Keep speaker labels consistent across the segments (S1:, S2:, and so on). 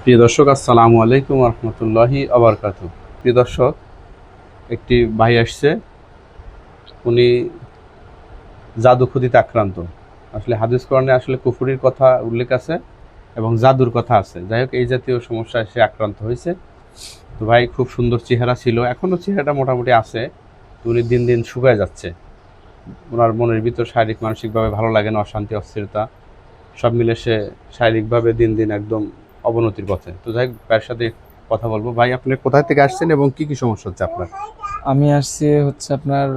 S1: প্রিয় দর্শক, আসসালামু আলাইকুম রহমতুল্লাহি আবরকাতু। প্রিয় দর্শক, একটি ভাই আসছে, উনি জাদুখুদিতে আক্রান্ত। আসলে হাদিস কোরআনে আসলে কুফরির কথা উল্লেখ আছে এবং জাদুর কথা আছে। যাই হোক, এই জাতীয় সমস্যায় সে আক্রান্ত হয়েছে। তো ভাই খুব সুন্দর চেহারা ছিল, এখনও চেহারাটা মোটামুটি আছে। তো উনি দিন দিন শুকায় যাচ্ছে। ওনার মনের ভিতর শারীরিক মানসিকভাবে ভালো লাগে না, অশান্তি অস্থিরতা সব মিলে সে শারীরিকভাবে দিন দিন একদম অবনতির পথে। তো যাই হোক, ভাইয়ের সাথে কথা বলবো। ভাই, আপনি কোথায় থেকে আসছেন এবং কি কি সমস্যা হচ্ছে আপনার?
S2: আমি আসছি হচ্ছে আপনার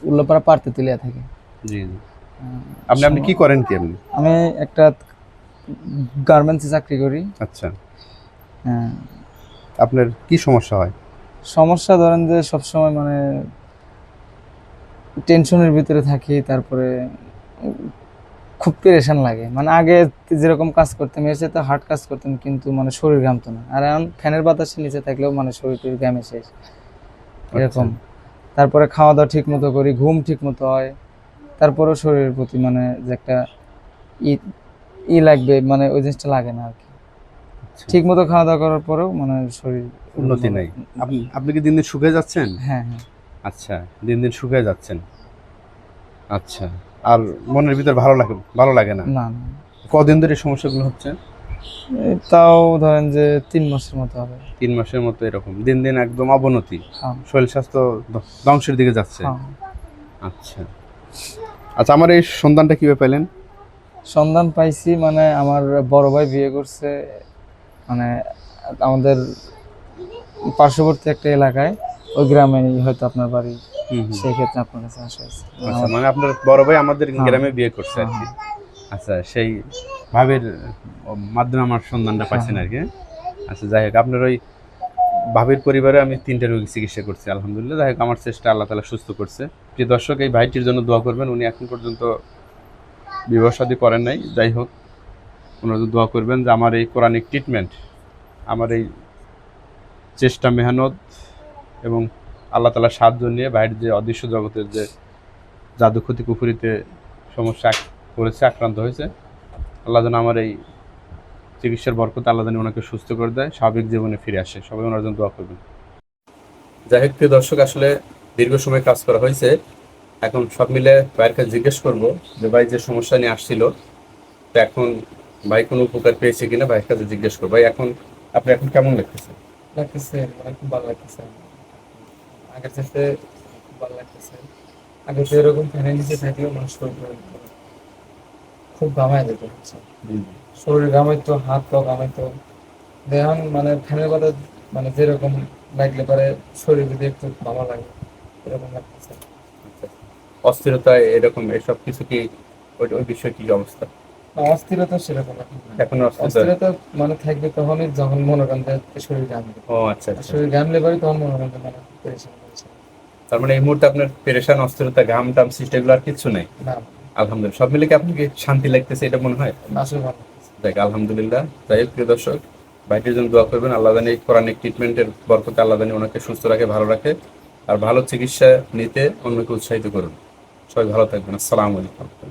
S2: উল্লাপাড়া পার তেতুলিয়া থেকে।
S1: জি জি।
S2: আহ,
S1: আপনি আপনি কি
S2: সম-
S1: করেন কি এমনি?
S2: আমি একটা গার্মেন্টসে চাকরি করি।
S1: আচ্ছা।
S2: হ্যাঁ,
S1: আপনার কি সমস্যা হয়?
S2: সমস্যা ধরেন যে সবসময় মানে টেনশনের ভিতরে থাকি, তারপরে খুব পেরেশান লাগে। মানে আগে যেরকম কাজ করতাম এর সাথে হার্ড কাজ করতাম, কিন্তু মানে শরীর ঘামতো না। আর এখন ফ্যানের বাতাসের নিচে থাকলেও মানে শরীর টরীর ঘামে শেষ
S1: আচ্ছা
S2: এরকম। তারপরে খাওয়া দাওয়া ঠিক মতো করি, ঘুম ঠিক মতো হয়, তারপরেও শরীরের প্রতি মানে যে একটা ই ই লাগবে, মানে ওই জিনিসটা লাগে না আর কি।
S1: আচ্ছা।
S2: ঠিক মতো খাওয়া দাওয়া করার পরেও মানে শরীর
S1: উন্নতি
S2: ওরকমভাবে।
S1: নাই। আপনি আপনি কি দিন দিন শুকিয়ে যাচ্ছেন?
S2: হ্যাঁ, হ্যাঁ।
S1: আচ্ছা, দিন দিন শুকিয়ে যাচ্ছেন। আচ্ছা। আর মনের ভিতর ভালো লাগে না?
S2: না, না।
S1: কদিন ধরে এই সমস্যাগুলো হচ্ছে?
S2: এই তাও ধরেন যে ৩ মাসের মতো হবে।
S1: 3 মাসের মতো এরকম দিন দিন একদম অবনতি,
S2: হ্যাঁ,
S1: শরীর স্বাস্থ্য ধ্বংসের দিকে যাচ্ছে।
S2: হ্যাঁ।
S1: আচ্ছা। আচ্ছা, আমার এই সন্ধানটা কিভাবে পেলেন?
S2: সন্ধান পাইছি মানে আমার বড় ভাই বিয়ে করছে, মানে আমাদের পার্শ্ববর্তী একটা এলাকায়, ওই গ্রামে হয়তো আপনার বাড়ি।
S1: হুম হুম।
S2: সেই ক্ষেত্রে আপনার কাছে আসা হয়েছে
S1: আচ্ছা,
S2: আমার।
S1: মানে আপনার বড় ভাই আমাদের
S2: হ্যাঁ,
S1: গ্রামে বিয়ে করছে
S2: হ্যাঁ,
S1: আর কি।
S2: হ্যাঁ,
S1: আচ্ছা, সেই ভাবের মাধ্যমে আমার সন্ধানটা
S2: হ্যাঁ,
S1: পাইছেন
S2: হ্যাঁ।
S1: আর কি। আচ্ছা, যাই হোক, আপনার ওই ভাবির পরিবারে আমি 3টে রোগী চিকিৎসা করছি আলহামদুলিল্লাহ। যাই হোক, আমার চেষ্টা আল্লাহ তালা সুস্থ করছে। প্রিয় দর্শক, এই ভাইটির জন্য দোয়া করবেন। উনি এখন পর্যন্ত বিবাহ শাদী করেন নাই। যাই হোক, ওনারা দোয়া করবেন যে আমার এই কোরআনিক ট্রিটমেন্ট, আমার এই চেষ্টা মেহনত এবং আল্লাহ তালার সাহায্য নিয়ে বাইরের যে অদৃশ্য জগতের যে জাদু ক্ষতি কুফুরিতে সমস্যা করেছে, আক্রান্ত হয়েছে, আল্লাহ যেন আমার এই চিকিৎসার বরকতে আল্লাহ যেন ওনাকে সুস্থ করে দেয়, স্বাভাবিক জীবনে ফিরে আসে। সবাই ওনার জন্য দোয়া করবেন। যাই হোক, প্রিয় দর্শক, আসলে দীর্ঘ সময় কাজ করা হয়েছে। এখন সব মিলে ভাইয়ের কাছে জিজ্ঞেস করবো যে ভাই যে সমস্যা নিয়ে আসছিল, তো এখন ভাই কোনো উপকার পেয়েছে কিনা ভাইয়ের কাছে জিজ্ঞেস করবো। ভাই, আপনি এখন কেমন লাগতেছে?
S2: লাগতেছে, মানে খুব ভালো লাগতেছে। আগের চাইতে খুব ভালো লাগতেছে। আগে তো এরকম ফ্যানের নিচে থাকলেও মানুষ খুব ঘামায় যেত হচ্ছে।
S1: হুম।
S2: শরীর ঘামাইতো, হাত পা ঘামাইতো। দেহান মানে ফ্যানের বাতাস মানে যেরকম লাগলে পরে শরীর যদি একটু ভালো লাগে, এরকম লাগতেছে।
S1: আচ্ছা। অস্থিরতা এরকম এসব কিছু কি, ওই ওই বিষয়ে কি অবস্থা?
S2: না, অস্থিরতা সেরকম এখন নাই।
S1: এখন অস্থিরতা?
S2: অস্থিরতা মানে থাকবে তখনই যখন মনে করেন যে শরীর ঘামবে।
S1: ও আচ্ছা
S2: আর
S1: আচ্ছা।
S2: শরীর ঘামলে পরে তখন মনে করেন যে মানে পেরেশান হচ্ছে।
S1: তার মানে এই মুহূর্তে আপনার পেরেশান, অস্থিরতা, ঘাম টাম সৃষ্টি এগুলো আর কিচ্ছু নেই?
S2: না,
S1: আলহামদুলিল্লাহ। সব মিলে কি আপনাকে শান্তি লাগতেছে, এটা মনে হয়?
S2: না, আসলে ভালো লাগতেছে।
S1: দেখ, আলহামদুলিল্লাহ। যাই হোক, প্রিয় দর্শক, ভাইটির জন্য দোয়া করবেন। আল্লাহ জানি এই কোরআনিক ট্রিটমেন্টের বরকতে আল্লাহ জানি ওনাকে সুস্থ রাখে, ভালো রাখে, আর ভালো চিকিৎসা নিতে অন্যকে উৎসাহিত করুন। সবাই ভালো থাকবেন। আসসালামু আলাইকুম।